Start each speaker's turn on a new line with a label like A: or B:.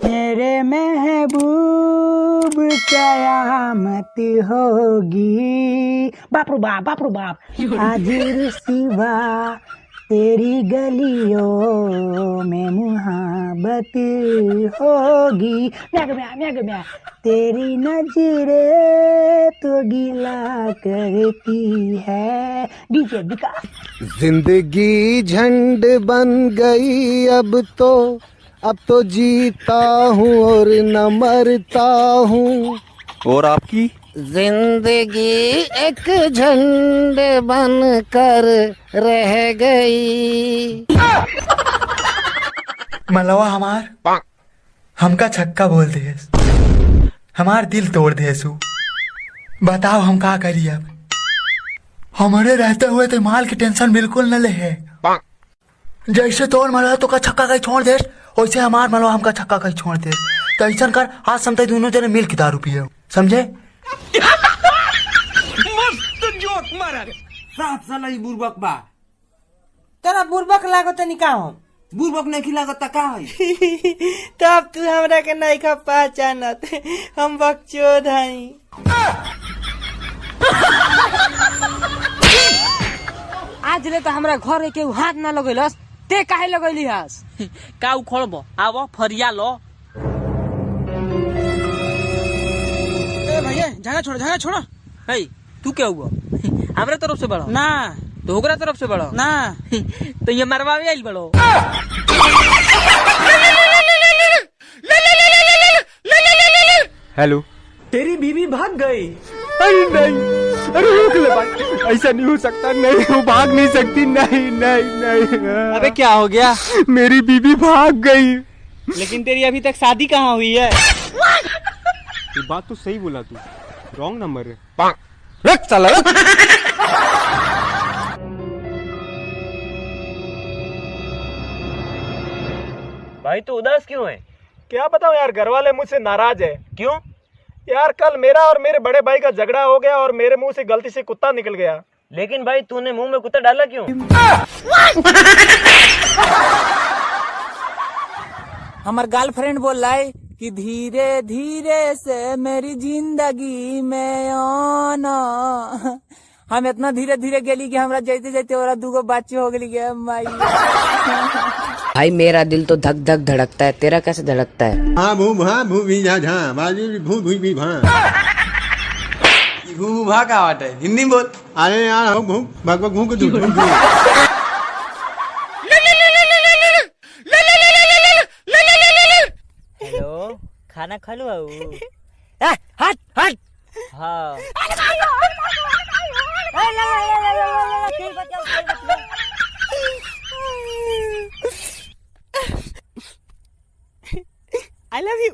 A: मेरे महबूब कयामत होगी, बाप रे बाप आज सिवा तेरी गलियों में मुहब्बत होगी। म्या तेरी नजरें तो गिला करती है। डीजे विकास।
B: जिंदगी झंड बन गई अब तो जीता हूँ और न मरता हूँ।
C: और आपकी
B: जिंदगी एक झंड बन कर रह गई।
D: मलवा हमार हमका छक्का बोल दे, हमार दिल तोड़ दे सु। बताओ हम का करी अब? हमारे रहते हुए तो माल की टेंशन बिल्कुल न ले है। जैसे तोड़ मलवा तो का छक्का कहीं छोड़ दे, वैसे हमार मलवा हमका छक्का कहीं छोड़ दे। तो ऐसा कर आज समझे दोनों जने मिल के दारू पिए, समझे?
E: मस्त जोक मारा रे।
F: साफ साला ही बुर्बक बा।
G: तेरा बुर्बक लागो तनी का हम
F: बुर्बक नहीं खिलागता का है?
G: तब तू हमरा के नहीं खा पहचानत, हम बकचोद हई।
H: आज ले तो हमरा घर के हाथ ना लगैलस, ते काहे लगैली हस?
E: का उखड़बो आवो फरिया लो।
H: ए भैया झगड़ा छोड़ो।
E: हे तू क्या हुआ? हमरा तरफ से बढ़ो
H: ना
E: तो ओकरा तरफ से बढ़ो
H: ना
E: तो ये मरवावे आइल बढ़ो।
C: हेलो।
D: तेरी बीवी भाग गई।
C: अरे नहीं, अरे रोक ले भाई, ऐसा नहीं हो सकता। नहीं, वो भाग नहीं सकती। नहीं।
E: अबे क्या हो गया?
C: मेरी बीबी भाग गई।
E: लेकिन तेरी अभी तक शादी कहाँ हुई है?
C: ये बात तो सही बोला तू, रॉन्ग नंबर है। रख साला रख।
E: भाई तू उदास क्यों है?
I: क्या बताऊं यार, घर वाले मुझसे नाराज है।
E: क्यों?
I: यार कल मेरा और मेरे बड़े भाई का झगड़ा हो गया और मेरे मुंह से गलती से कुत्ता निकल गया।
E: लेकिन भाई तूने मुंह में कुत्ता डाला क्यों?
G: हमार गर्लफ्रेंड बोल रहा है कि धीरे धीरे से मेरी जिंदगी में आना। हम इतना धीरे धीरे गेली कि हमरा जाते जाते और दूगो बच्चे हो गई के माई।
H: भाई मेरा दिल तो धक धक धड़कता है, तेरा कैसे धड़कता है?
B: हाँ भू भी झा बाजू भू भी भा।
F: घू भा का बात है, हिंदी बोल।
B: अरे यार घू भग घू को दूर।
E: हेलो, खाना खा लो।
G: हट हट।
E: हाँ
G: I love you.